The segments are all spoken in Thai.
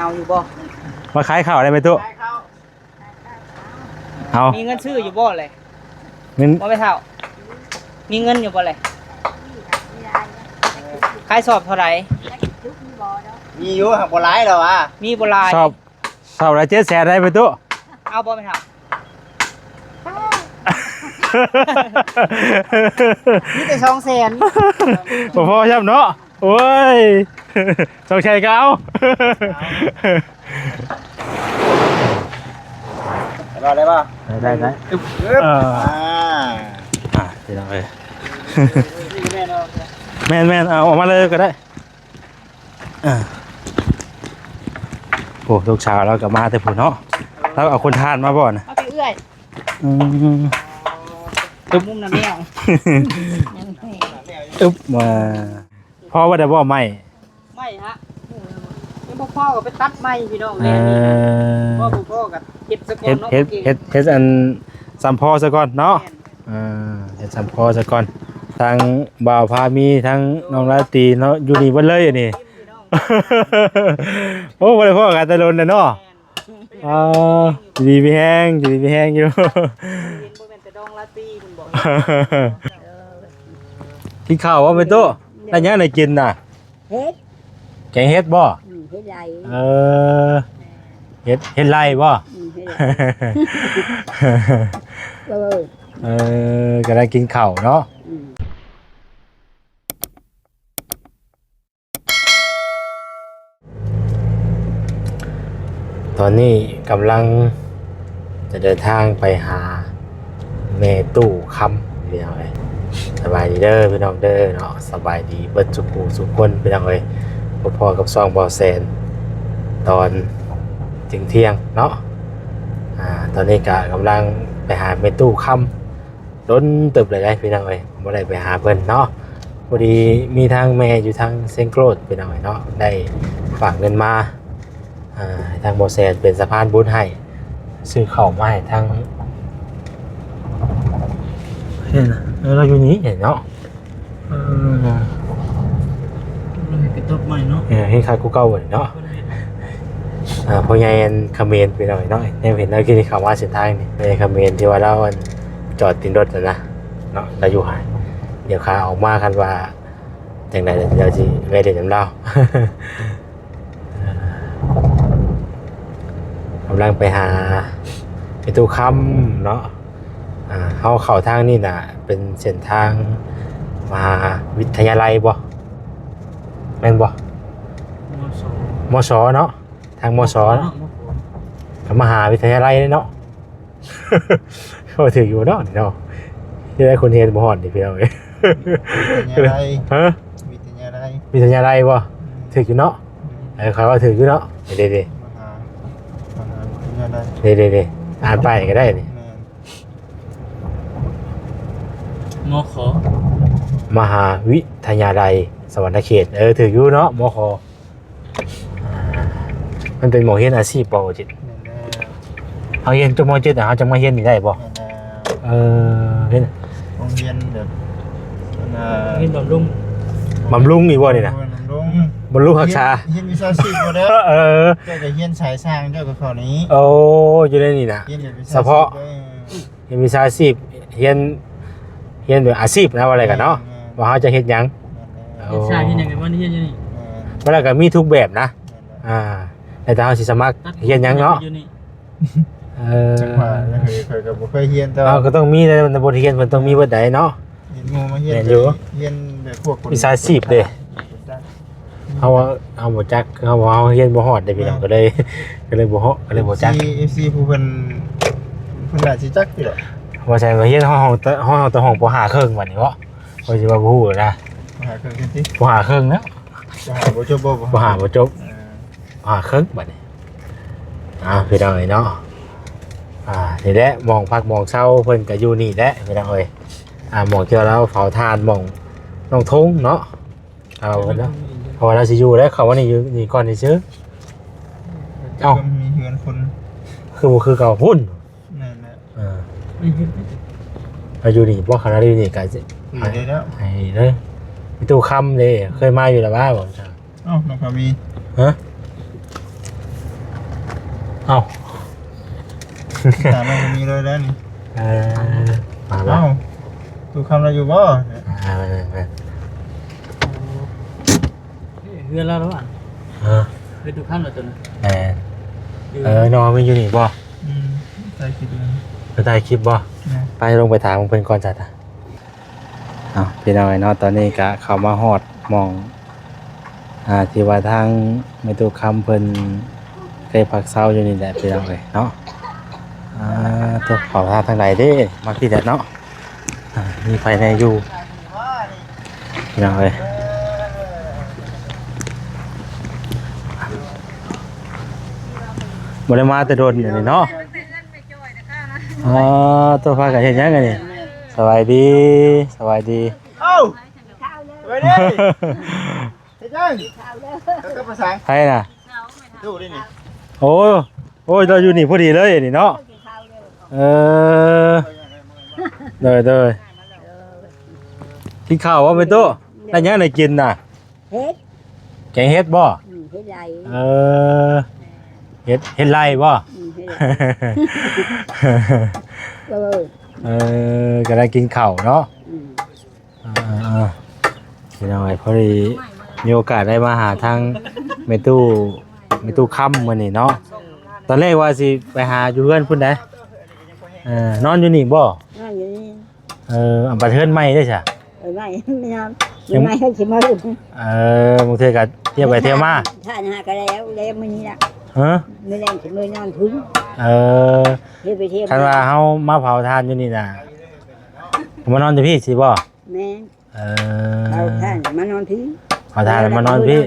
เอาอยู่บ่มาขายข้าวได้ไหมตุ๊เอามีเงินซื้ออยู่บ่เลย เงิน บ่ไปเท่ามีเงินอยู่บ่เลยขายสอบเท่าไหร่ มีอยู่หักบ่หลายดอกอ่ะมีบ่หลายสอบละ700,000ได้ไหมตุ๊ เอาบ่ไปเท่ามีแต่200,000พอใช่เนาะโอ้ยสองชัยก็เอาได้ป่ะได้อ่าเดี๋ยวเลยแม่นเอาออกมาเลยก็ได้โอ้ลูกสาวเรากลับมาแต่ผมเนาะแล้วเอาคนทานมาบ่อนเอาไปเอื้อยมุมน้ำแมวมาพ่อว่าได้บ่ไม่ไม่ฮะนี่พ่อก็ไปตัดไม้พี่น้องเลยพ่อกับเฮ็ดสะก่อนเนาะเฮ็ดอันสัมพอซะก่อนเนาะเฮ็ดสัมพอซะก่อนทางบ่าวพามีทั้งน้องราตรีเนาะอยู่นี่เบิดเลยนี่โอ้บ่ได้พ่อกันตะลนน่ะเนาะดีไปแห้งอยู่เห็นบ่แม่นแต่ดองราตรีเพิ่นบอกกินข้าวว่าเป็นโตได้ยังได้กินน่ะเฮ็ดแกงเฮ็ดบ่เฮ็ดไรเฮ็ดไรบ่ก็ได้กินข้าวเนาะตอนนี้กำลังจะเดินทางไปหาแม่ตู้คำพี่น้องเอ้ยสบายดีเด้อพี่น้องเด้อเนาะสบายดีเบิดสุขสุขคนพี่น้องเอ้ยพอๆกับซองบอแซนตอนเที่ยงเนาะตอนนี้ก็กำลังไปหาแม่ตู้คำล้นตึบเลยได้พี่น้องเอ้ยบ่ได้ไปหาเพิ่นเนาะพอดีมีทางแม่อยู่ทางเซนโกรดพี่น้องเอ้ยเนาะได้ฝากเงินมาทางบอแซนเป็นสะพานบุญให้ซื้อข้าวมาให้ทางเห็นเราอยู่นี้เห็นเนาะกระตกใหม่เนาะให้ค่ากูเก่าเนาะพอไงคอมเมนต์ไปหน่อยเนาะเห็นแล้วกินข้าวมาเส้นทางนี่ในคอมเมนต์ที่ว่าเราจอดติดรถนะเนาะเราอยู่หายเดี๋ยวข้าออกมากันว่าจังไดเดี๋ยวสิไปเด็ดน้ำเล่ากำลังไปหาไปตู้คำเนาะเข้าทางนี่น่ะเป็นเส้นทางมหาวิทยาลัยบ่แม่นบ่มศเนาะทางมศเนาะมหาวิทยาลัยเนาะเขาถืออยู่เนาะที่ได้คนเห็นบ่ฮอดนี่พี่น้องเอ้ยฮะวิทยาลัยบ่ถืออยู่เนาะเขาว่าถืออยู่เนาะเด้อ่านไปก็ได้นี่มหาวิทยาลัยสวรรณเขตถืออยู่เนาะมขมันเป็นหมอเฮียนอาชีพบ่จิตเอาเฮียนจบม.7เขาจะมาเฮียนนี่ได้บ่เฮียนโรงเรียนแบบเฮ็ดบำรุงนี่บ่นี่นะบำรุงรักษาเฮียนวิชาชีพบ่เด้อเจ้าก็เฮียนสายสร้างเจ้าก็เข้านี้โอ้อยู่ในนี่นะเฉพาะเฮียนวิชาชีพเฮียนแบบอาชีพนะว่าอะไรกันเนาะว่าเขาจะเฮ็ดหยังใช่ที่หยังกันว่าเฮียนอยู่นี่บ่แล้วก็มีทุกแบบนะแต่ถ้าเฮาสิสมัครเฮียนหยังเนาะจังหวะเคยก็บ่เคยเฮียนแต่ก็ต้องมีในบทเรียนมันต้องมีเบิดใดเนาะเห็นหมู่มาเฮียนเฮียนแบบพวกวิชาชีพเด้เฮาบ่จักเฮาเฮียนบ่ฮอดได้พี่น้องก็เลยบ่ฮอดก็เลยบ่จัก FC ผู้เพิ่นน่าสิจักอยู่ดอกว่าใช่ว่าเฮียนห้องตะห้องบ่หาเครื่องบัดนี้เนาะว่าสิว่าบ่ฮู้นะหาเครื่องติบ่หาเครื่องนะบ่จบบ่หาบ่จบหาเครื่องบัดนี้พี่น้องเอ้ยเนาะนี่แหละมองพักมองเช้าเพิ่นก็อยู่นี่แหละพี่น้องเอ้ยมองเที่ยวแล้วเผาทานมองน้องทงเนาะเพิ่นเนาะเพราะว่าเราสิอยู่แล้วเขาว่านี่อยู่นี่ก่อนนี่ซื่อมีเฮือนคนคือบ่คือเก่าพุ่นนั่นแหละเราอยู่นี่บ่คณะอยู่นี่ก็สิได้แล้วให้เลยมีตู้ค่ำเด้เคยมาอยู่แล้วบ่จ้ะน้องพามีฮะ เอ้า ถามมันมีเลยแล้วนี่ มาบ้า เอ้าดูคำเราอยู่บ่ เฮือนเราแล้วอ่ะ เออ ไปดูข้างหน่อยตัวนึง แมนนอนมันอยู่นี่บ่ ใส่คิดเลย ไปถ่ายคลิปบ่ นะ ไปลงไปถามมึงเพิ่นก่อนจัดอ่ะพี่น้อยเนาะตอนนี้ก็เข้ามาฮอดหมองที่ว่าทางแม่ตุคำเพิ่นเคยพักเซาอยู่นี่แหละพี่น้องเอ้ยเนาะตัวเผาทางไหนเด้มาที่แดดเนาะมีไฟในอยู่พี่น้องเอ้ยบ่ได้มาแต่โดนอยู่นี่เนาะตัวพากันเฮ็ดหยังกันนี่สบายดีสบายดี เอ้าไปดิเฮ้ยจังแล้วก็ภาษา ใครน่ะ ดูดินี่ โอ้ยเราอยู่นี่พอดีเลยนี่เนาะเลยกินข้าวว่าเป็นโต๊ะได้ยังไงกินน่ะ เฮ็ด แกงเฮ็ดบ่ เฮ็ดไร เฮ็ดไรบ่ เออ ก็ได้กินข้าวเนาะ อืม พี่น้องไอ้พอดีมีโอกาสได้มาหาทางเมตู้ค่ำมื้อนี้เนาะตอนแรกว่าสิไปหาอยู่เพื่อนพุ่นได้นอนอยู่นี่บ่ นั่นอยู่นี่ อันประเทินใหม่ได้จ้ะ ไม่นอนไม่ให้ชิมมาลูก บางทีก็เที่ยวไปเที่ยวมา ท่านหาก็แล้วมื้อนี้ล่ะ ฮะ มื้อแรงสิมื้อนอนถึง เฮ็ดไปเที่ยว คันว่าเฮามาเผาทานอยู่นี่น่ะมานอนอยู่พี่สิบ่ แม่น เอ เอาท่านมานอนถึง เผาทานมานอนพี่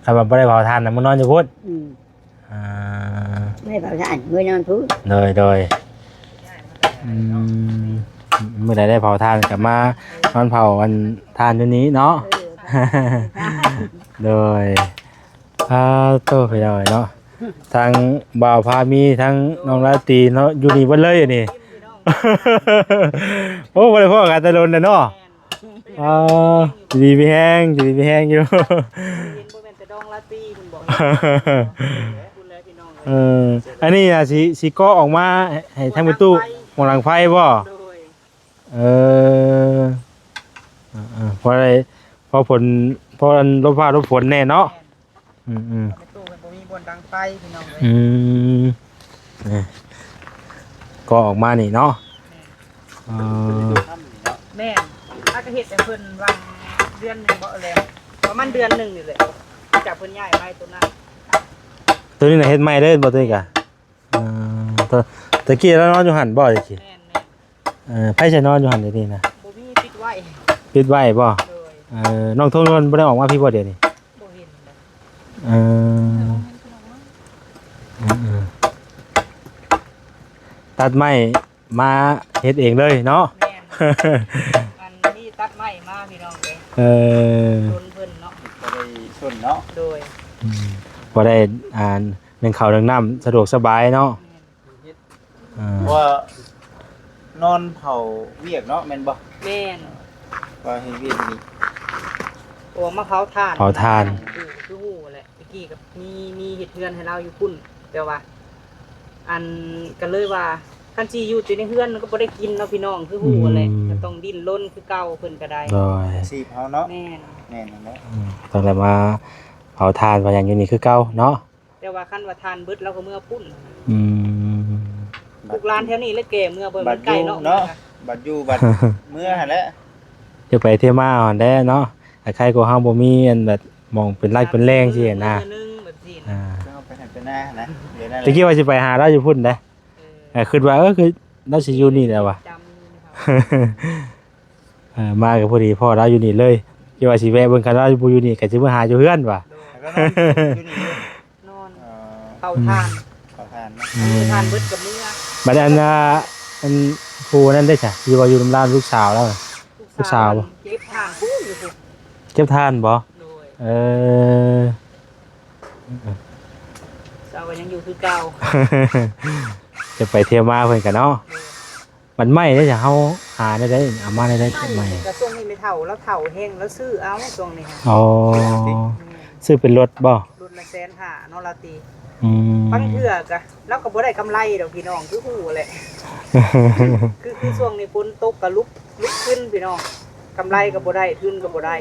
คันว่าบ่ได้เผาทานน่ะมานอนอยู่พุ่น อืม อ่า ไม่เผาท่านมื้อนอนถึง โดยเมื่อใดได้เผาทานกลับมานอนเผาวันทานอยู่นี้เนาะ โดยโตไปเลยเนาะทางบ่าวพามีทั้งน้องราตรีเนาะอยู่นี่เบ่เลยนี่ โอ้บ่ได้พ้อกันแต่โดนน่ะเนาะดีมีแฮงอยู่ เห็นบ่แม่นแต่ดองลาตี้คุณบอกคุณแล้วพี่น้อง อันนี้น่ะสิก่อออกมาให้ทางประตูหม้องหลังไฟบ่ โดย เพราะอะไรเพราะลมฟ้าลมฝนแน่เนาะไปตู้มันบ่มีบนดังไฟพี่น้องเลย ก็ออกมานี่เนาะ แม่ถ้าก็เฮ็ดแต่เพิ่นวางเดือนนึงบ่แล้วประมาณเดือนนึงนี่แหละจากเพิ่นย้ายไปตัวนั้น ตัวนี้น่ะเฮ็ดใหม่เด้อบ่ตัวนี้กะตะกี้แล้วนอนอยู่หั่นบ่ตะกี้ แม่น ไผสินอนอยู่หั่นเดี๋ยวนี้นะ บ่มีปิดไว้ ปิดไว้บ่ โดย น้องทงนวลบ่ได้ออกมาพี่บ่เดี๋ยวนี้ บ่เห็นเลย ตัดไม้มาเฮ็ดเองเลยเนาะ แม่นอันนี้ตัดไม้มาพี่น้องเลยโดนเพิ่นเนาะ ก็ได้ส่วนเนาะ โดย บ่ได้นึ่งข้าวนึ่งน้ำสะดวกสบายเนาะ ว่านอนเผาเวียกเนาะแม่นบ่ แม่น ว่าให้เวียกนี่ โอ้มาเผาถ่าน เผาถ่าน คือฮู้แหละเมื่อกี้กับมีเฮ็ดเฮือนให้เราอยู่พุ่นแต่ว่า อันก็เลยว่าคันสิอยู่ในเฮือนมันก็บ่ได้กินเนาะพี่น้องคือฮู้แหละก็ต้องดิ้นรนคือเก่าเพิ่นก็ได้ โดย สีเผาเนาะ แม่น แม่นนั่นแหละ ต้องได้มาเผาทานว่าอย่างอยู่นี่คือเก่าเนาะ แต่ว่าคันว่าทานเบิดเราก็เมื่อพุ่น อืม ลูกหลานแถวนี้เลยแก่เมื่อเบิ่ บั น ดอ ไกล ยู่ เนาะ เนาะบัดอยู่บัดเมื่อหั่นแหละ จะไปเที่ยวมาอ่อนได้เนาะแต่ใครก็ห้ามบ่มีอันแบบมองเป็นไร่เป็นแรงสิเห็นนะ มื้อนึงแบบนี้ อ่า เอาไปให้ไปหน้านะเดี๋ยวนั่นแห ตะ ละ กี้ว่าสิไปหาเราอยู่พุ่นได้คิดว่าคือเราสิอยู่นี่แหละว่ะ จำ มากับพอดีพ่อเราอยู่นี่เลยคิดว่าสิแวะเบิ่งคันเราอยู่นี่ก็สิมาหาอยู่เฮือนว่ะ แล้วก็นอนอยู่นี่ นอน เอ่อ เผาทาน เผาทานเนาะ ทานเบิดกับเมื่อ บัดอันอันครูนั่นได้จ้ะที่ว่าอยู่นำร้านลูกสาวแล้วน่ะ ลูกสาว เก็บทานคู่อยู่พุ่น เก็บทานบ่ โดย เออ เจ้าก็ยังอยู่คือเก่า จะไปเที่ยวมาเพิ่นกันเนาะมันไหม้ได้จ้ะเฮาหาได้เอามาได้ไหม้ กระทรวงนี้ไม่เท่าแล้วเท่าแห้งแล้วซื้อเอาตรงนี้ค่ะ อ๋อซื้อเป็นรถบ่ รุ่นละ150,000เนาะลาตี อืม ป บางเทื่อก็เราก็บ่ได้กำไรดอกพี่น้องคือฮู้แหละคือช่วงนี้ฝนตกก็ลุกขึ้นพี่น้องกำไรก็บ่ได้ทุนก็บ่ได้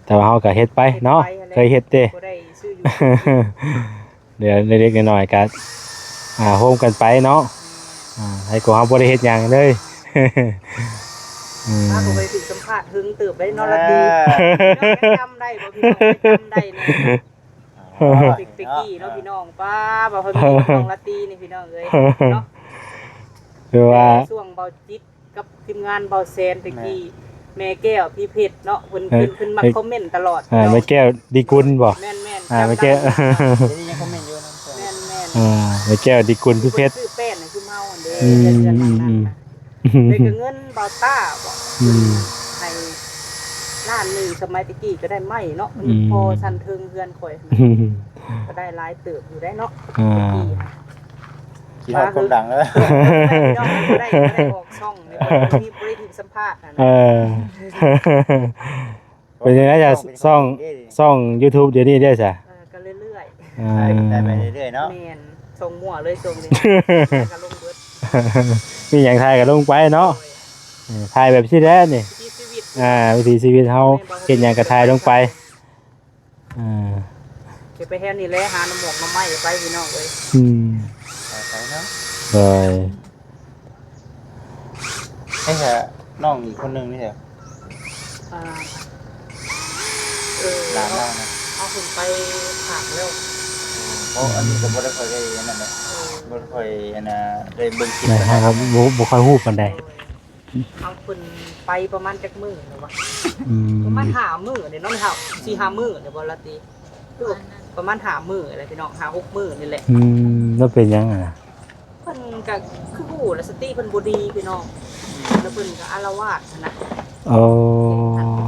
แต่ว่าเฮาก็เฮ็ดไปเนาะเคยเฮ็ดเด้ บ่ได้ซื้ออยู่ เดี๋ยวเล็กๆน้อยๆก็โฮมกันไปเนาะให้กูเฮาบ่ได้เฮ็ดหยังเลย ถ้าบ่ไปถึงสัมภาษณ์หึงเติบได้นอนละดีจำได้บ่พี่น้องจำได้แน่ติ๊กกี้เนาะพี่น้องป้าบ่ค่อยมีน้องละตีนี่พี่น้องเอ้ยเนาะ คือว่า ช่วงเบาจิตกับทีมงานเบาแซนตะกี้แม่แก้วพี่เพชรเนาะเพิ่นมาคอมเมนต์ตลอด แม่แก้วดีกุลบ่ แม่น แม่แก้ว เดี๋ยวนี้ยังคอมเมนต์อยู่นะ แม่น แม่แก้วดีกุลพี่เพชร ซื้อแป้นให้คือเมาอันเด้อเดือนนั้นน่ะได้ก็เงินเบาต้าบ่ให้ล้านนึงสมัยตะกี้ก็ได้ไหมเนาะมันพอสั่นเทิงเฮือนข่อยก็ได้หลายเติบอยู่ได้เนาะตะกี้ คิดว่าคนดังแล้ว น้องบ่ได้ออกช่องในบ่มีบ่ได้ถึงสัมภาษณ์นะ เป็นยังไงจะซ่อง YouTube เดี๋ยวนี้ได้จ้ะ ก็เรื่อย ได้ไปเรื่อยๆ ๆ เนาะ แม่นส่งมั่วเลยส่งเลยก็ลงเบิด มีหยังถ่ายก็ลงไปเนาะถ่ายแบบที่แท้นี่ ชีวิต วิถีชีวิตเฮาเฮ็ดหยังก็ถ่ายลงไปเก็บไปแค่นี้แหละหาน้ำหมกน้ำไม้ไปพี่น้องเอ้ย ไปเนาะ เลย ให้แค่น้องอีกคนนึงนี่แหละ ร้านเรานะ เอาคุณไปผักแล้ว เพราะอันนี้ก็บ่ได้ค่อยได้อันนั้นนะบ่ได้ค่อยอันน่ะได้เบิ่งคลิป นะครับบ่ค่อยฮู้ปานใด เอาคุณไปประมาณจักมื้อหรือว่าประมาณ5มื้อเด้เนาะไม่เท่า4-5มื้อเด้บ่ละติคือประมาณ5มื้ออะไรพี่น้อง5-6มื้อนี่แหละ แล้วเป็นยังอ่ะ เพิ่นก็คือฮู้แล้วสติเพิ่นบ่ดีพี่น้องแล้วเพิ่นก็อาละวาดนะ โอ้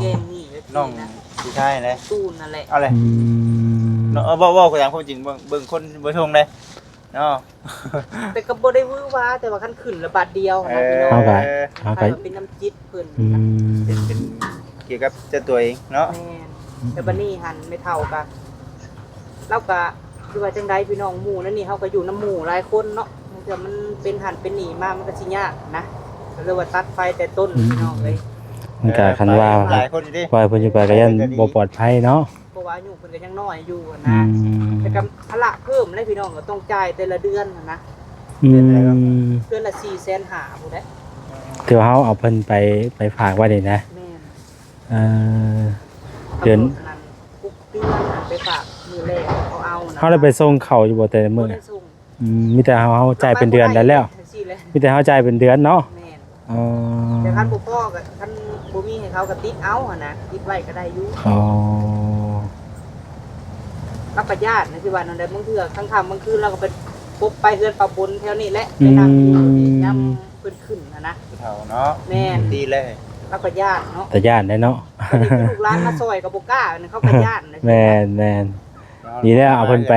เกมนี่ น้องผู้ชายเลย ตู้นั่นแหละ เอาเลยเนาะเว้ากันอย่างความจริงเบิ่งคนบ่ชงเลยเนาะ แต่ก็บ่ได้วื้อว้าแต่ว่าคันขึ้นละบาทเดียวนะพี่น้อง เอาไป เป็นน้ำจิตเพิ่น เป็นเกี่ยวกับเจ้าตัวเองเนาะ แม่นแต่บัดนี้หันไม่เท่ากันเราก็คือว่าจังไดพี่น้องหมู่นั่นนี่เฮาก็อยู่น้ำหมู่หลายคนเนาะมันจะมันเป็นหันเป็นหนีมามันก็สิยากนะก็เลยว่าตัดไฟแต่ต้นพี่น้องเอ้ย มันก็คันว่า หลายคนอยู่ดิ ปล่อยเพิ่นอยู่ไปก็ยันบ่ปลอดภัยเนาะ เพราะว่าอายุเพิ่นก็ยังน้อยอยู่นะแต่ก็ภาระเพิ่มเลยพี่น้องก็ต้องจ่ายแต่ละเดือนนะเดือนละ450,000พุ่นแหละ คือเฮาเอาเพิ่นไปฝากไว้นี่นะ แม่น เดือน นั้นทุกเดือนไปฝากมือแรกเอานะ เฮาได้ไปส่งเขาอยู่บ่แต่ละมื้อ บ่ได้ส่ง มีแต่เฮาจ่ายเป็นเดือนแล้ว สิเลย มีแต่เฮาจ่ายเป็นเดือนเนาะ แม่น อ๋อ แต่คันบ่พอก็คันบ่มีให้เขาก็ติดเอาหั่นนะติดไว้ก็ได้อยู่ อ๋อ รับประหยัดนะที่ว่านั่นได้บางเทื่อทั้งค่ำบางคืนเราก็ไปพบไปเฮือนปะบนแถวนี้แหละไปนั่งอยู่ยำเพิ่นขึ้นนะ เฒ่าเนาะ แม่น ดีเลย รับประหยัดเนาะ แต่ย่านได้เนาะ ลูกหลานมาซอยก็บ่กล้าเขาก็ย่านนะ แม่นดีแล้วเอาเพิ่นไ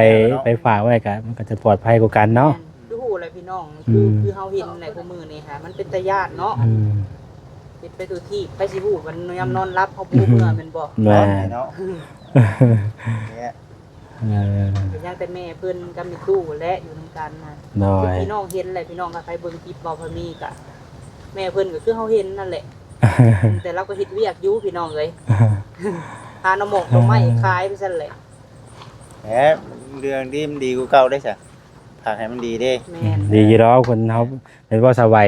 ปฝากไว้ก็มันก็จะปลอดภัยกว่ากันเนาะ คือฮู้แหละพี่น้องคือเฮาเห็นแหละคู่มือนี่ค่ะมันเป็นตาญาติเนาะเป็นไปตัวที่ไปสิฮู้มันยามนอนรับเฮาบ่เมื่อแม่นบ่ แม่ เนาะเนี่ย เป็นยังแต่แม่เพิ่นกับมีตู้และอยู่นํกันนะ น้อย พี่น้องเห็นแหละพี่น้องก็ใครเบิ่งคลิปเว้าพะมีก็แม่เพิ่นก็คือเฮาเห็นนั่นแหละ แต่เราก็เฮ็ดเวียกอยู่พี่น้องเอ้ยหาน้ำหมกน้ำไม้ขายไปซั่นแหละ แหมเรื่องดีมันดีกว่าเก่าได้ซะผักให้มันดีเด้ แม่น ดีอยู่แล้วคนเฮาเป็นว่าสบาย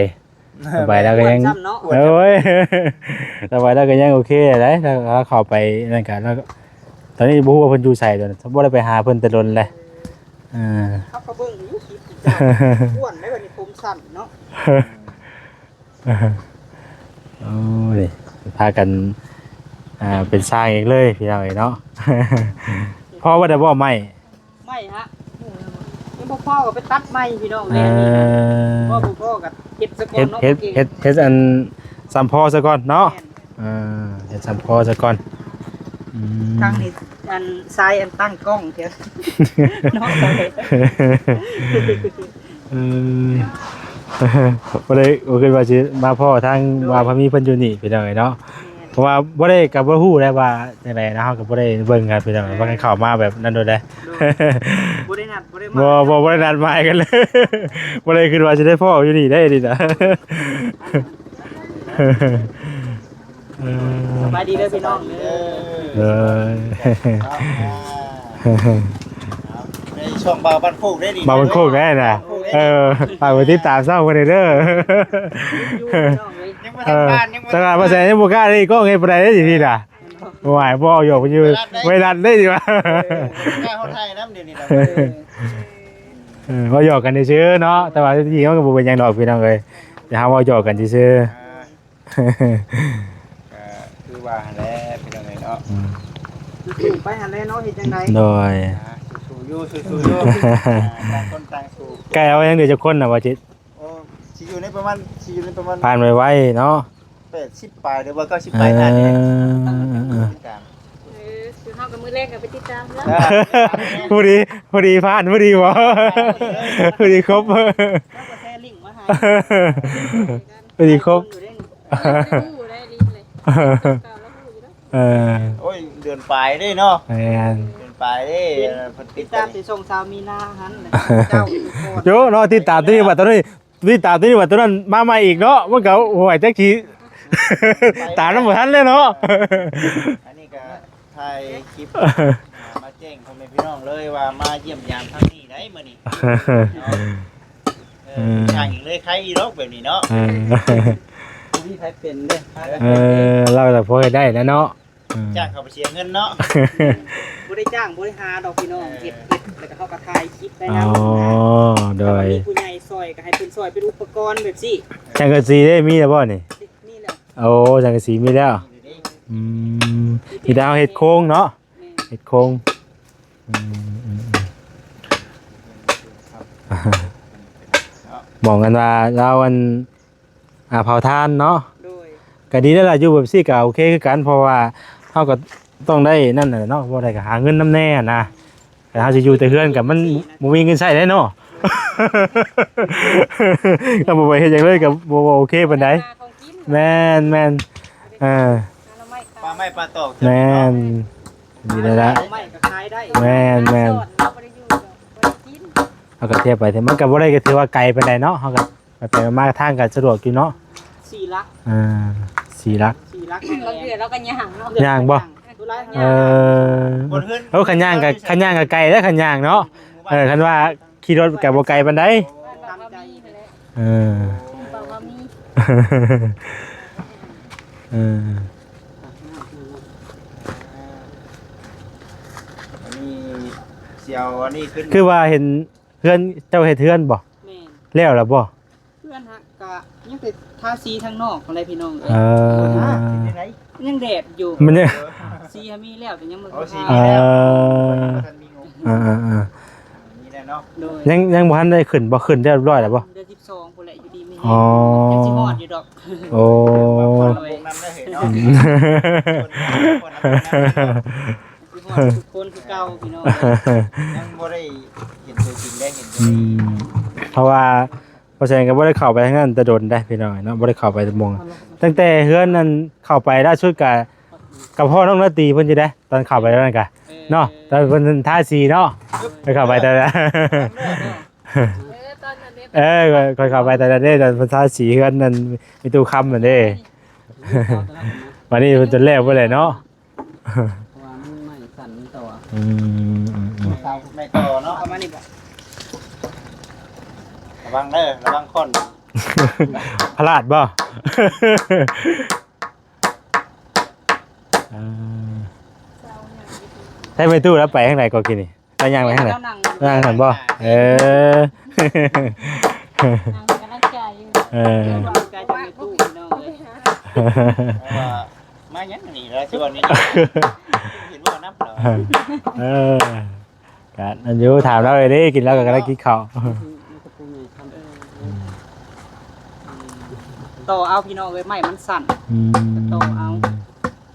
แล้วก็ยัง ซ้ำเนาะ โอ้ย สบายแล้วก็ยังโอเคได้แล้วเข้าไปนั่นกันแล้วก็ตอนนี้บ่ฮู้ว่าเพิ่นอยู่ไสเด้อบ่ได้ไปหาเพิ่นแต่ดนเลยเขาก็เบิ่งอยู่คลิปอีกจ้ะอ้วนได้บัดนี้ผมสั้นเนาะ โอ้ยพากันเป็นสร้างเองเลยพี่น้องเนาะ พ่อว่าได้บ่ไม่ ไม่ฮะยังพ่อก็ไปตัดไม้พี่น้องแม่พ่อก็เฮ็ดซะก่อนเนาะ เฮ็ดอันซ้ำพ่อซะก่อนเนาะเฮ็ดซ้ำพ่อซะก่อนทางนี้อันซ้ายอันตั้งกล้องเถอะเนาะบ่ได้โอเคว่าสิมาพ่อทางว่าพามีเพิ่นอยู่นี่พี่น้องเนาะ เพราะว่าบ่ได้ก็บ่ฮู้ได้ว่าจังไดนะเฮาก็บ่ได้เบิ่งกันพี่น้องว่ากันเข้ามาแบบนั้นโดยได้ บ่ได้นัดบ่ได้ บ่ มา บ่ได้นัดหมายกันเลยบ่ได้คิดว่าจะได้พ่ออยู่นี่ได้ดินะ สบายดีเด้อพี่น้องเด้อ ในช่วงบ่าวบ้านโคกได้ดี บ่มันโคกได้น่ะฝากไว้ติดตามเซาเพิ่นเด้อ อยู่พี่น้องเว้ย ยังบ่ทันบ้านยังบ่ ตลาดภาษายังบ่กล้าได้ก็เฮ็ดบ่ได้สิพี่น่ะบ่ไหวบ่เอาอยู่อยู่ไว้รัดได้ดิว่า แม่เขาไทยน้ำเดี๋ยวนี้นะ ว่าหยอกกันซื่อๆเนาะแต่ว่าจริงๆมันก็บ่เป็นหยังดอกพี่น้องเอ้ยแต่หาว่าหยอกกันซื่อ คือว่าแล้วพี่น้องเอ้ยเนาะ สู้ไปหันเลยเนาะเฮ็ดจังได๋ ๆโดย สู้อยู่สู้อยู่ต่างคนต่างสู้ ใกล้เอายังเดี๋ยวจะคนน่ะว่าจิต โอ้สิอยู่ในประมาณผ่านไวๆเนาะ 80ปลายหรือว่า90ปลายนั่นนี่ คือเฮากับมือแรกก็ไปติดตามแล้ว พอดีผ่านพอดีบ่พอดีครบ แล้วก็แชร์ลิงก์มาให้ พอดีครบ อยู่เด้ง ผู้ได้ดีเลยเก่าแล้วผู้อยู่แล้ว โอ้ยเดือนปลายเด้เนาะ แม่น เดือนปลายเด้เพิ่น ติ ติ ด ด ตา ตาม ม สิส่งสาวมีนาหันเจ้าอยู่ก่อน โยเนาะติดตามตัวนี้ว่าตัวนี้ติดตามตัวนี้ว่าตัวนั้นมาใหม่อีกเนาะมันก็โอ้ยจักสิตามนำบ่ทันเลยเนาะ อันนี้ก็ถ่ายคลิปมาแจ้งพ่อแม่พี่น้องเลยว่ามาเยี่ยมยามทางนี้ได้มื้อนี้ช่างอีกเลยใครอีรอกแบบนี้เนาะ มีใครเป็นเด้อ เราแต่พอได้แล้วเนาะ จ้างเขาไปเสียเงินเนาะ บ่ได้จ้างบ่ได้หาดอกพี่น้องเฮ็ดแล้วก็เฮาก็ถ่ายคลิปได้ อ๋ นำ โดย มีผู้ใหญ่ซอยก็ให้เพิ่นซอยเป็นอุปกรณ์แบบสิ จังกะสีได้มีแล้วบ่นี่ นี่แหละ โอ้จังกะสีมีแล้วอืมมีดาวเห็ดโค้งเนาะเห็ดโค้งบอกกันว่าเราอันเผาทานเนาะ โดย ก็ดีแล้วล่ะอยู่แบบซี่ก็โอเคคือกันเพราะว่าเฮาก็ต้องได้นั่นน่ะเนาะบ่ได้ก็หาเงินนำแน่นะแต่เฮาสิอยู่แต่เฮือนก็มันบ่มีเงินใช้ได้เนาะ ก็บ่ไปเฮ็ดหยังเลยก็บ่โอเคปานใด ของกิน แม่นเออ เราไม่ ปลาไม้ปลาตอก แม่นดีแล้วละ ไม่ก็ขายได้ แม่น เราไม่ได้อยู่บ่ได้กิน เอาก็เทียบไปแต่มันก็บ่ได้ก็ถือว่าไกลปานใดเนาะเฮาก็ไปๆมาๆทางก็สะดวกอยู่เนาะ 4ลัก 4ลัก 4ลัก เราเดือดเราก็ย่างเนาะ ย่างบ่ ตุลา เออคันย่างก็ไกลแล้วคันย่างเนาะคันว่าขี่รถก็บ่ไกลปานใด ตามใจไปแล้ว เออ เปล่าว่ามี เออ อันนี้เสียวอันนี้ขึ้น คือว่าเห็นเพื่อนเจ้าเฮ็ดเฮือนบ่ แม่น แล้วล่ะบ่ เพื่อนฮะก็ยังไปทาสีทางนอกอะไรพี่น้อง เออ ไหน ยังแดดอยู่ มันเนี่ย สีมีแล้วแต่ยังบ่ เอาสี ทา ท่านมีงง อ่า นี่แหละเนาะ โดย ยังบ่ทันได้ขึ้นบ่ขึ้นเรียบร้อยแล้วบ่ เดือน12พุ่นแหละอยู่ดีมี อ๋อ ยังสิฮอดอยู่ดอก โอ้ วงนั้นได้เห็นเนาะ สิฮอดทุกคนคือเก่าพี่น้อง ยังบ่ได้เห็นตัวจริงได้เห็น อืมเพราะว่าเพราะฉะนั้นก็บ่ได้เข้าไปทางนั้นแต่โดนได้พี่น้องเนาะบ่ได้เข้าไปแต่มงตั้งแต่เฮือนนั้นเข้าไปล่าสุดกับพ่อน้องนาตีเพิ่นสิได้ตอนเข้าไปแล้วนั่นก็เนาะตอนเพิ่นท่าสีเนาะไปเข้าไปแต่ละ ตอนนั้นเนี่ย ค่อยเข้าไปแต่ละเด้ตอนเพิ่นท่าสีเฮือนนั้นมีตู้ค้ำนั่นเด้ วันนี้เพิ่นจะแล้วบ่ได้เนาะ ว่ามันไม่สั่นต่อ อืม เตาไม่ต่อเนาะ เอามานี่บ่ ระวังเด้อระวังคน พลาดบ่ให้ไปตู้แล้วไปข้างในก็กินนี่ไปย่างไปข้างใน เจ้านั่ง ย่างสั่นบ่เออ นางกำลังใจอยู่ เออ วางใจจากในตู้พี่น้องเอ้ย ว่ามาหยังนี่แล้วสิวันนี้เห็นว่านับเหรอ เออกันอันอยู่ถามเราเลยดิกินแล้วก็กำลังกินข้าว ต่อเอาพี่น้องเอ้ยไม้มันสั่น ต่อเอา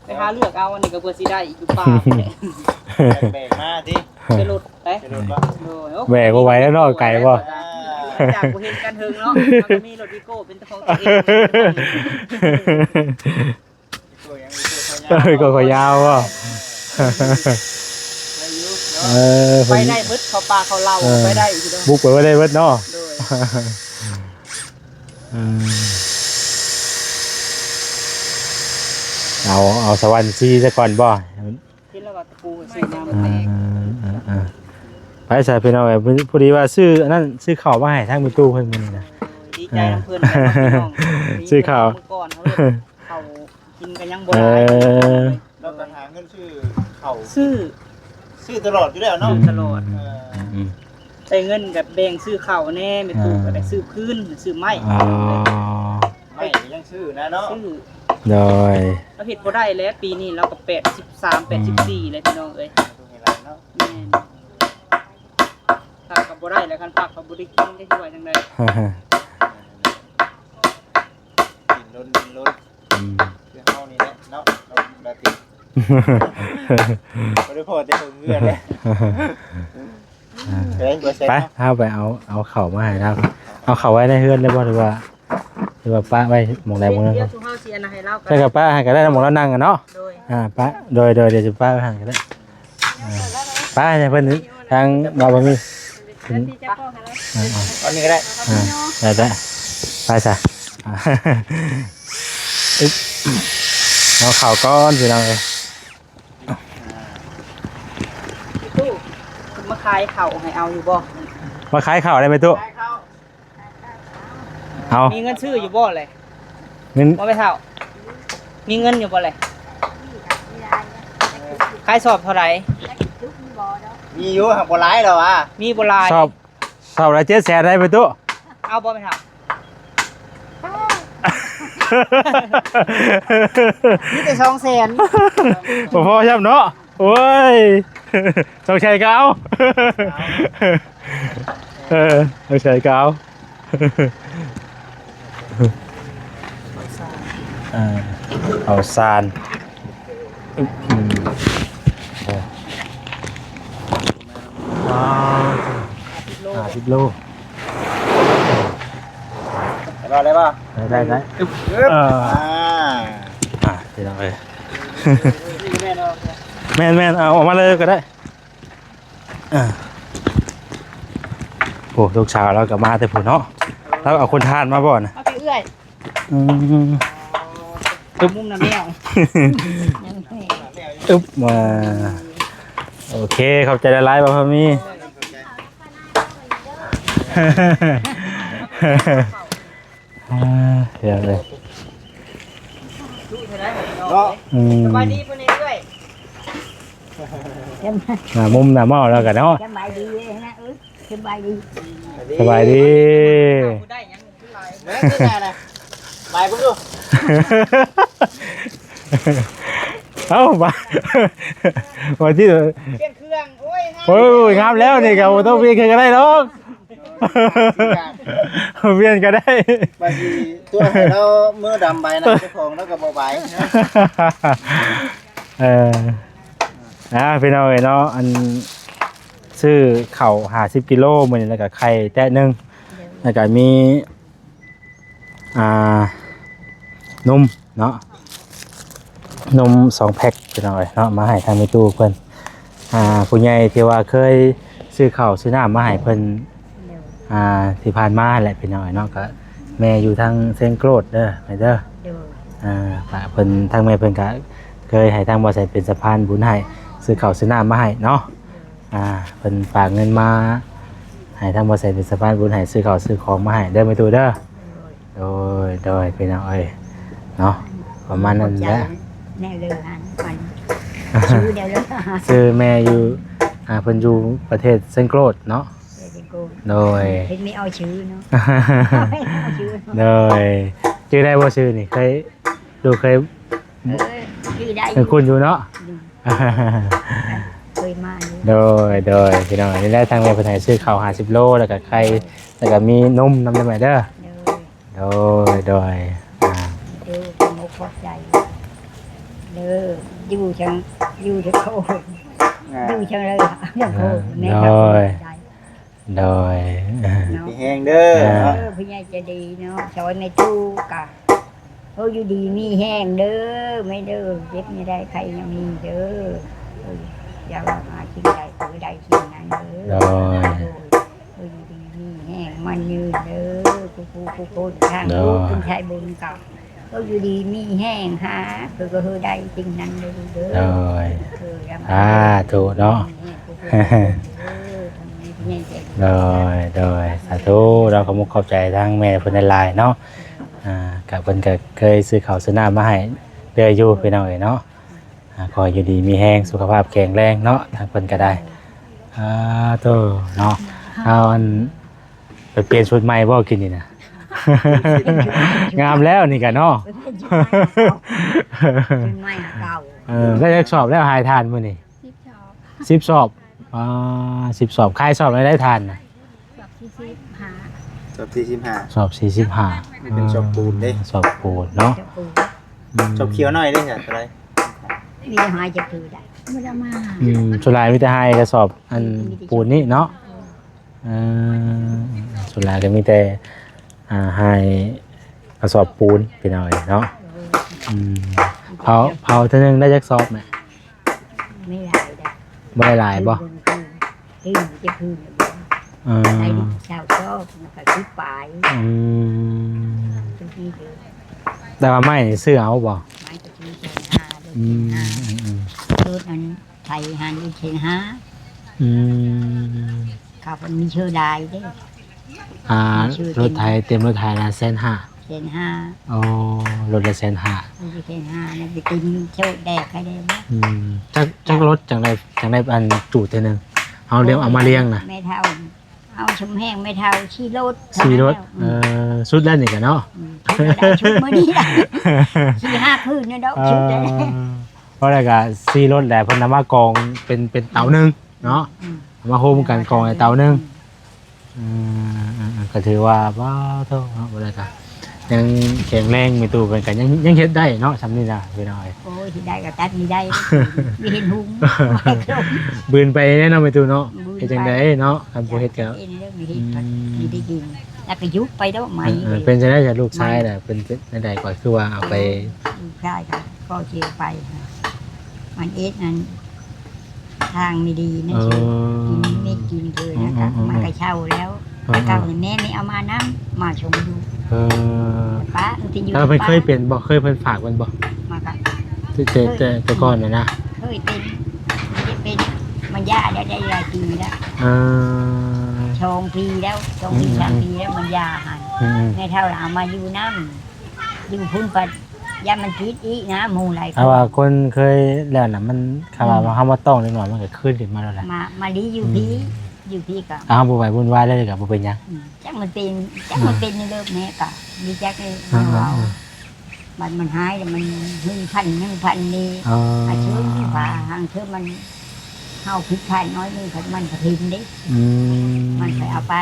ไปหาเลือกเอาอันนี้ก็เพื่อสิได้อีกอยู่ป่าแหละ แบกมาดิ ไปรถไป จะโดนบ่ โดยโอ้ แหวกบ่ไหวแล้วเนาะไก่บ่ จากบ่เห็นกันเทิงเนาะมันก็มีรถวิโก้เป็นของตัวเอง ตัวยังมีตัว ก็ขอยาวว่ะ อายุ เอ เนาะ อ ไปได้เบิดเขาปลาเขาเล่าไปได้อีกเด้อ บุกไปว่าได้เบิดเนาะ โดย เอาสวรรค์ซีซะก่อนบ่ คิดแล้วก็ตะปูซื้อมาบ่แตก ไปใส่เป็นเอาไว้พอดีว่าซื้ออันนั้นซื้อข้าวมาให้ทางมีตู้เพิ่นมื้อนี้นะ ดีใจน้ำเพิ่นพี่น้อง ซื้อข้าว มื้อก่อนเขาเลยเขากินกันยังบ่ได้ เราก็หาเงินซื้อข้าว ซื้อ ตลอดอยู่แล้วเนาะ ตลอด อืม ใช้เงินกับแบ่งซื้อข้าวแน่ไม่ถูกก็ได้ซื้อพื้นซื้อไม้ อ๋อ ไม่ยังซื้อนะเนาะ ซื้อ โดย เราเฮ็ดบ่ได้แล้วปีนี้เราก็83 84เลยพี่น้องเอ้ย ดูให้ร้านเนาะ แม่นผักก็บ่ได้แล้วคันผักก็บ่ได้กินได้ช่วยจังได๋ ดินล้นคือเฮานี่แหละเนาะเราแบบติบ่ได้พอแต่เงินเลยเฮ้ยบ่ใช่ ไป เนาะ เอาไปเอาเข่ามาให้ครับเอาเข่าไว้ในเฮือนได้บ่หรือว่าป้าไว้หมองใดหมองนึง เดี๋ยวสุเฮาสิอันนั้นให้เราก็ ใช่กับป้าให้ก็ได้หมองแล้วนั่งกันเนาะ โดย ป้าโดยเดี๋ยวจะป้าไปหันก็ได้ป้าเนี่ยเพิ่นทางเราบ่มี แล้วที่จะพ่อหาแล้ว อันนี้ก็ได้ ได้ไปซะเอาเข่าก้อนสิน้องเอ้ย พี่ตู้คุณมาขายข้าวให้เอาอยู่บ่ มาขายข้าวได้ไหมตุ๊เอา มีเงินซื้ออยู่บ่เลย เงิน บ่ไปเท่ามีเงินอยู่บ่เลยขายสอบเท่าไหร่ มีอยู่หักบ่หลายดอกอ่ะ มีบ่หลาย สอบละ700,000ได้ไหมตุ๊ เอาบ่ไปเท่ามีแต่200,000 พอใช่เนาะโอ้ยต้องใช้กาวต้องใช้กาวเอาซาน50 โล ได้ป่ะ ได้ อ่า ที่น้องเอ้ยแม่นเอาออกมาเลยก็ได้โอ้ลูกชาวเราก็มาแต่ผู้เนาะแล้วเอาคนทานมาบ่นะ เอาไปเอื้อย มุมน้ำแมว อึ๊บมาโอเคขอบใจละลายบ่พอมีเดี๋ยวเลย เนาะ สบายดีพุ่นเอื้อย มุมหน้าเมาแล้วกันเนาะ สบายดีนะสบายดี สบายดี ผู้ได้หยังคือหลาย เด้อที่ไหนนะไปเพิ่งดู เอ้ามาวันที่ เปลี่ยนเครื่องโอ้ยงาม โอ้ยงามแล้วนี่ครับต้องเปลี่ยนกันก็ได้หรอกเปลี่ยนก็ได้ บางทีตัวให้เราเมื่อดำใบนะเจ้าของแล้วก็บ่ใบนะ พี่น้องเนาะอันซื้อเข่า50 กิโลมื้อนี้แล้วก็ไข่แตะนึงแล้วก็มีนมเนาะนม2 แพ็คพี่น้องเนาะมาให้ทางในตู้เพิ่นผู้ใหญ่ที่ว่าเคยซื้อข้าวซื้อน้ำมาให้เพิ่นที่ผ่านมาแหละพี่น้องเนาะก็แม่อยู่ทางเซนโกรธเด้อแม่เด้อเพิ่นทางแม่เพิ่นก็เคยให้ทางบ่ใส่เป็นสะพานบุญให้ซื้อข้าวซื้อน้ำมาให้เนาะเพิ่นฝากเงินมาให้ทางบ่ใส่เป็นสะพานบุญให้ซื้อข้าวซื้อของมาให้เด้อแม่ตู้เด้อโดยพี่น้องเอ้ยเนาะประมาณนั้นแหละ แน่เลยหันมันชื่อเดียวเลย ชื่อแม่อยู่เพิ่นอยู่ประเทศเซนโกรธเนาะโดย เห็นไม่เอาชื่อเนาะไม่เอาชื่อ โดยชื่อได้บ่ชื่อนี่เคยดูเคย ชื่อได้ เป็นคุณอยู่เนาะ เคยมาอยู่ โดยพี่น้องนี่ได้ทางแม่เพิ่นให้ซื้อข้าว50 โลแล้วก็ไข่แล้วก็มีนมนำได้ไหมเด้อโดยเป็นมุกพอใจอยู่จังอยู่จังโคอยู่จังเลยจังโคแม่ก็ใจ โดย ดีแห้งเด้อ พี่ใหญ่จะดีเนาะสอนในตู้กะ เขาอยู่ดีมีแห้งเด้อไม่เด้อเจ็บไม่ได้ใครยังมีเด้ออย่าว่ามาชิ้นใดคือใดชิ้นนั้นเด้อเขาอยู่ดีมีแห้งมันยืนเด้อกูทางลูกคุณชายบุญเก่าเขาอยู่ดีมีแห้งหาคือก็คือได้ชิ้นนั้นเด้อเด้อ ถูกเนาะโดยสาธุเราก็มุกขอบใจทั้งแม่เพิ่นในไลน์เนาะกับเพิ่นก็เคยซื้อข้าวซื้อน้ำมาให้เรื่อยอยู่ไปหน่อยเนาะขออยู่ดีมีแห้งสุขภาพแข็งแรงเนาะทางเพิ่นก็ได้โตเนาะเอาอันไปเปลี่ยนชุดใหม่บ่กินนี่นะงามแล้วนี่กันเนาะ ไม่เก่า ได้จักสอบแล้วหายทานมื้อนี้ 10 ชอบ 10 สอบคายสอบได้ทานนะ สอบที่10หา สอบที่15 สอบ45 นี่เป็นสอบปูนเด้ สอบปูนเนาะ สอบเขียวหน่อยเด้จ้ะอะไร มีหายจะคือได้ บ่ได้มา สุรายมีแต่ให้กระสอบอันปูนนี่เนาะสุรายก็มีแต่ให้กระสอบปูนไปหน่อยเนาะเผาเท่านึงได้จักสอบไหม ไม่หลายได้ บ่ได้หลายบ่ คือจะคือใช้ชาวชอบมันก็คิดไปทุกทีเลย แต่ว่าไม่นี่ซื้อเอาบ่ ไม่ก็คือเชนห้าด้วยชุดนั้นไทยหันด้วยเชนห้าเขาเป็นมีเชื่อได้ได้ รถไทยเต็มรถไทยนะ150,000 เชนห้า อ๋อรถละ150,000 เชนห้าเนี่ยไปกินเชื่อแดกใครได้บ้าง จักรถจังได้อันจูดเท่านึงเอามาเลี้ยงนะ ไม่เท่าเอาชมแห้งไม่เท่าชี้รถ สีรถชุดแล้วนี่กันเนาะ ชุดเมื่อนี้ได้ชี้5 คืนเนี่ยดอกชุดได้ เพราะอะไรก็ซีรถแหละเพิ่นนำมากองเป็นเตานึงเนาะมาโฮมกันกองไอ้เตานึงก็ถือว่าว้าวเท่าเนาะบ่ได้ก็ยังแข็งแรงมีตู้เป็นกันยังเฮ็ดได้เนาะซำนี้น่ะพี่น้อย โอ้ยที่ได้ก็ตัดมีได้มีเห็นหุง บืนไปแน่เนาะมีตู้เนาะเฮ็ดจังได๋เนาะคันบ่เฮ็ดก็ มีได้กินแล้วก็ยุบไปแล้วไหม เป็นจังได๋กับลูกชายน่ะเป็นจังได๋ก็คือว่าเอาไป ใช่ค่ะก็เชียไปมันเอสนั้นทางไม่ดีนะเชียวกินไม่กินเลยนะคะมันก็เช่าแล้วเก่าแม่ไม่เอามาน้ำมาชมดูป้าที่อยู่ ถ้าเพิ่นเคยเป็นบ่เคยเพิ่นฝากเพิ่นบ่ มาค่ะ แต่ก่อนน่ะนะ เคยเป็นไม่ได้เป็นมันยาได้หลายปีแล้วชงปีแล้วชงปี3 ปีแล้วมันยาหันในเท่าเรามาอยู่น้ำอยู่พุ่นปัดยามันพิษอีกนะหมูไหล ถ้าว่าคนเคยแล้วน่ะมันคำว่าเฮามาต้องนิดหน่อยมันก็ขึ้นขึ้นมาแล้วแหละ มาลีอยู่พี่กับ ถ้าเฮาบ่ไหววุ่นวายเลยก็บ่เป็นหยัง จักมันเป็นในเลิกแม่กะมีจักเลยเรามันหายแล้วมัน1,000นี่อาชื่อผ่าหางเชื่อมันเฮาพิษพันน้อยนึงมันก็พิมพ์ดิมันไปเอาไป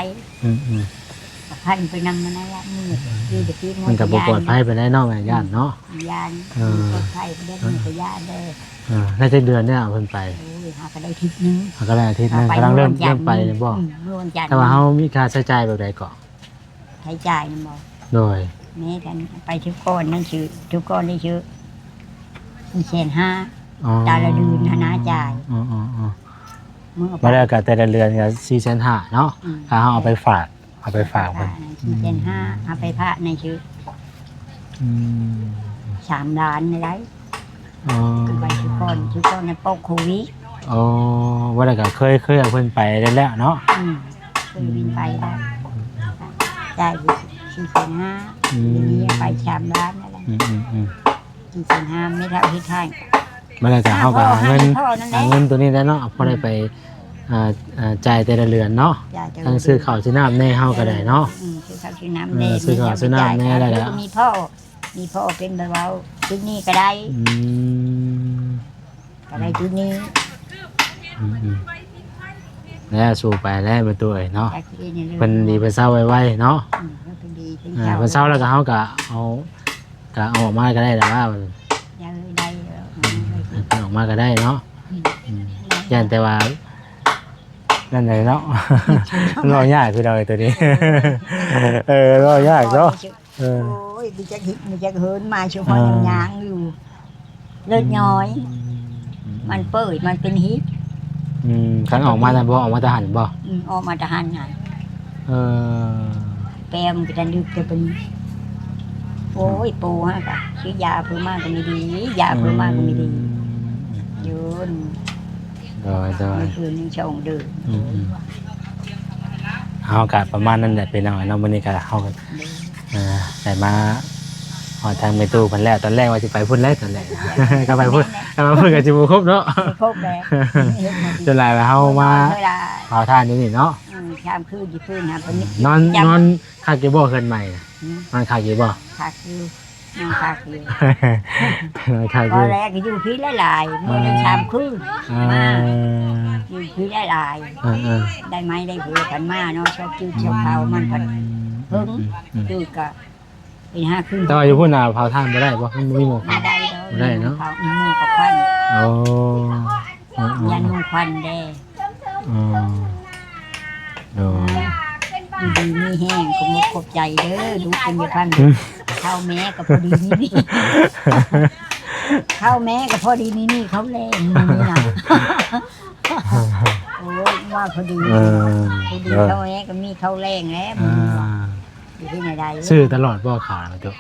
พันไปนำมันนั่นละมือดีแต่พี่ มันก็บ่ปลอดภัยไปได้เนาะแม่ย่านเนาะ ยานปลอดภัยไปได้มือก็ยานได้ น่าจะเดือนเนี่ยเพิ่นไป โอ้ยหาก็ได้ทิศนึง ก็ได้อาทิตย์นึงกำลังเริ่มไปเลยบ่ แต่ว่าเฮามีค่าใช้จ่ายแบบใดก็ ใช้จ่ายนั่นบ่ โดย แม่กันไปทุกคนนั่นชื่อทุกคนนี่ชื่อ1,500,000ตาละเดือนนะจ่ายมาแล้วก็แต่ละเดือนก็4,500,000เนาะถ้าเฮาเอาไปฝากเพิ่น 4,500,000เอาไปพระในชื่อ3 ล้านนี่ได้ไปทุกคนในปกโควิด อ๋อว่าแล้วก็เคยเอาเพิ่นไปแล้วเนาะเคยบินไปแล้วจ่าย4,500,000ทีนี้ไป3 ล้านนั่นแหละ4,500,000ไม่เท่าที่ท่านมาแล้วก็เฮาก็หาเงินตัวนี้ได้เนาะพอได้ไปจ่ายแต่ละเดือนเนาะทั้งซื้อข้าวซื้อน้ำแน่เฮาก็ได้เนาะซื้อข้าวซื้อน้ำแน่ซื้อข้าวซื้อน้ำแน่ได้แล้วมีพ่อเป็นแบบว่าชุดนี้ก็ได้ชุดนี้แล้วสู้ไปแล้วประตูเนาะเพิ่นดีเพิ่นเศร้าไว้เนาะเพิ่นเศร้าแล้วก็เฮาก็เอาออกมาก็ได้แล้วว่าเพิ่นออกมาก็ได้เนาะย่านแต่ว่า นั่นเลยเนาะ รอยากพี่น้องตัวนี้ รอยากเนาะ โอ้ยมีจักหิมีจักเฮินมาเฉพาะยังยางอยู่เล็กน้อย มันเปิดมันเป็นฮิต คันออกมาแต่บ่ออกมาทหารบ่ ออกมาทหารไง เออ แปมก็จะดึกจะเป็นโอ้ยปูฮะกะซื้อยาเพิ่มมากก็ไม่ดียาเพิ่มมากก็ไม่ดียืน โดย เมื่อคืนนี้ชงดื่ม เฮากะประมาณนั้นแหละพี่น้องเนาะมื้อนี้ก็เฮาก็ได้มาฮอดทางแม่ตู้เพิ่นแล้วตอนแรกว่าสิไปพุ่นแล้วตอนแรก ก็ไปพุ่นก็มาพุ่นก็สิบ่ครบเนาะ ไม่ครบแล้ว จนหลายว่าเฮามา เวลา เผาทานนี่เนาะ ชามคืนยี่คืนหาเป็น นอนคาเกบ่เพิ่นใหม่นอนคาเกบ่ ขาคือน้องขาคือ คาเก ก็แรกก็อยู่พี่หลายๆมื่อได้ชามคืนมาอยู่พี่หลายๆได้ไหมได้ผัวกันมาเนาะชอบจืดชอบเผามันพันเพิ่งจืดก็เป็นห้าคืน แต่ว่าอยู่พุ่นน่ะเผาทานบ่ได้บ่มันมีหมู่ มา เผา ได้เนาะเผาหมูกับควัน โอ้ ยันหมูควันแดง โอ้ ดีมีแห้งก็มุกขบใจเด้อดูเป็นยี่พันข้าวแม่ก็พอดีนี่ข้าวแม่ก็พอดีนี่เขาแรงนี่นะโอ้ยว่าพอดีพอดีข้าวแม่ก็มีข้าวแรงแล้วอยู่ที่ไหนได้ ซื้อตลอดบ่ขาดตัว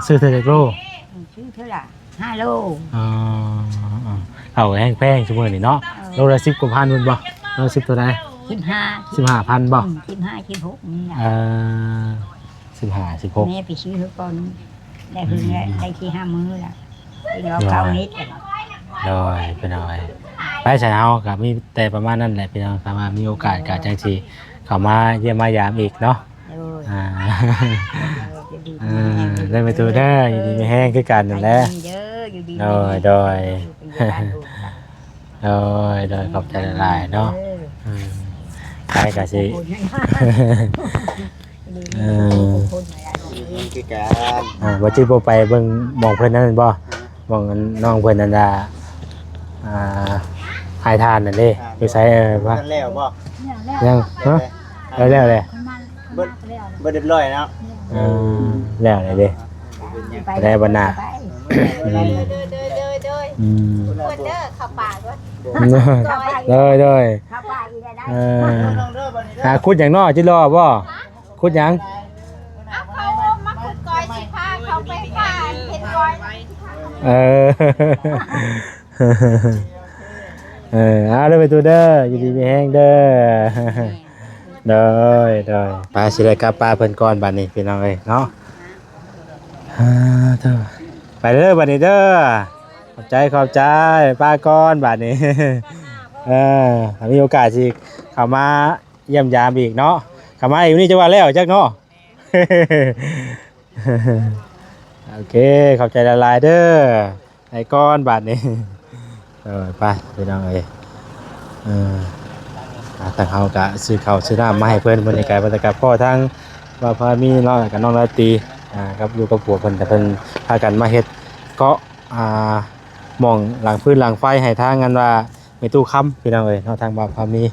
ซื้อเท่าไหร่โล ซื้อเท่าไหร่5 โล เอาแพงๆชั่วโมงนี่เนาะโลละ10 กว่าพันบ่โล10ตัวใด 15,000บ่ 15 16นี่นะ 15 16 แม่ไปซื้อก่อนได้คืนได้ที่5 มื้อละเป็นเอาข้าวนิดกัน โดยพี่น้องไปใส่เฮาก็มีแต่ประมาณนั้นแหละพี่น้องถ้ามามีโอกาสก็จังสิเข้ามาเยี่ยมมายามอีกเนาะได้ไปตัวได้อยู่ดีไม่แห้งคือกันนั่นแหละโดยขอบใจหลายๆเนาะไปก็สิ คือการ บ่จิบ่ไปเบิ่งหม่องเพิ่นนั่นบ่หม่องน้องเพิ่นนั่นน่ะหายทานนั่นเด้อยู่ไสว่า นั่นแล้วบ่ ยังฮะแล้วเลย บ่เรียบร้อยเนาะ แล้วเลยเด้ได้บ่น่า คนเด้อเข้าป่าด้วย เลยหาคุดอย่างน้อจิรอบ่คุดหยัง เขามาขุดก้อยสิพาเขาไปป่าเห็นก้อย เอาเลยไปตัวเด้ออยู่ดีมีแห้งเด้อเด้อปลาสิได้กลับปลาเพิ่นก่อนบัดนี้พี่น้องเอ้ยเนาะเด้อไปเด้อบัดนี้เด้อขอบใจปลาก่อนบัดนี้ถ้ามีโอกาสสิเข้ามาเยี่ยมยามอีกเนาะเข้ามาอยู่นี่จะว่าแล้วจักเนาะ โอเคขอบใจละลายเด้อไอ้ก้อนบัดนี้ไปพี่น้องเอ้ยทางเฮากะซื้อข้าวซื้อน้ำมาให้เพิ่นบรรยากาศบรรยากาศพ่อทั้งว่าพามีน้องกับน้องราตรีครับอยู่กับผัวเพิ่นแต่เพิ่นพากันมาเฮ็ดเกาะหม่องหลังพื้นหลังไฟให้ทางกันว่ามีตู้ค้ำพี่น้องเอ้ยเนาะทางบ่าวพามี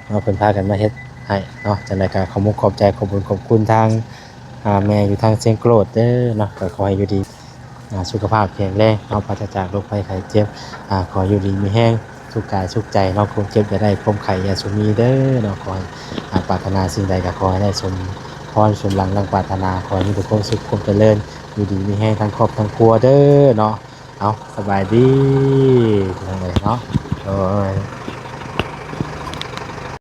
เนาะเพิ่นพากันมาเฮ็ดให้เนาะจังได๋ก็ขอบใจขอบคุณทางแม่อยู่ทางเชียงโกรธเด้อเนาะก็ขอให้อยู่ดีสุขภาพแข็งแรงเนาะปราศจากโรคภัยไข้เจ็บขออยู่ดีมีแห้งสุขกายสุขใจเนาะความเจ็บอย่าได้ความไข้อย่าสุมีเด้อเนาะขอให้ปรารถนาสิ่งใดก็ขอให้ได้สมพรสมหลังดังปรารถนาขอให้มีแต่ความสุขความเจริญอยู่ดีมีแห้งทั้งครอบทั้งครัวเด้อเนาะเอาสบายดีเนาะโอ้ย